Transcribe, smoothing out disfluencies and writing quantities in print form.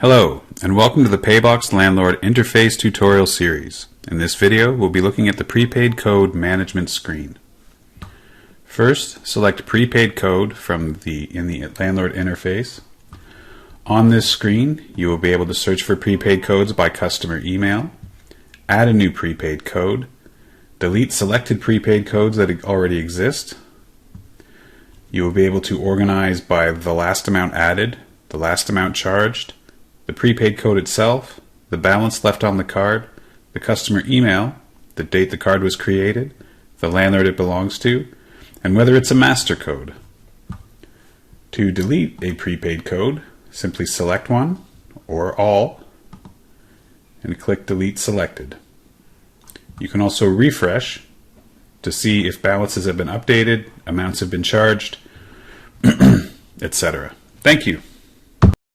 Hello, and welcome to the Paybox Landlord Interface tutorial series. In this video, we'll be looking at the prepaid code management screen. First, select prepaid code in the landlord interface. On this screen, you will be able to search for prepaid codes by customer email, add a new prepaid code, delete selected prepaid codes that already exist. You will be able to organize by the last amount added, the last amount charged, the prepaid code itself, the balance left on the card, the customer email, the date the card was created, the landlord it belongs to, and whether it's a master code. To delete a prepaid code, simply select one or all and click Delete Selected. You can also refresh to see if balances have been updated, amounts have been charged, etc. Thank you.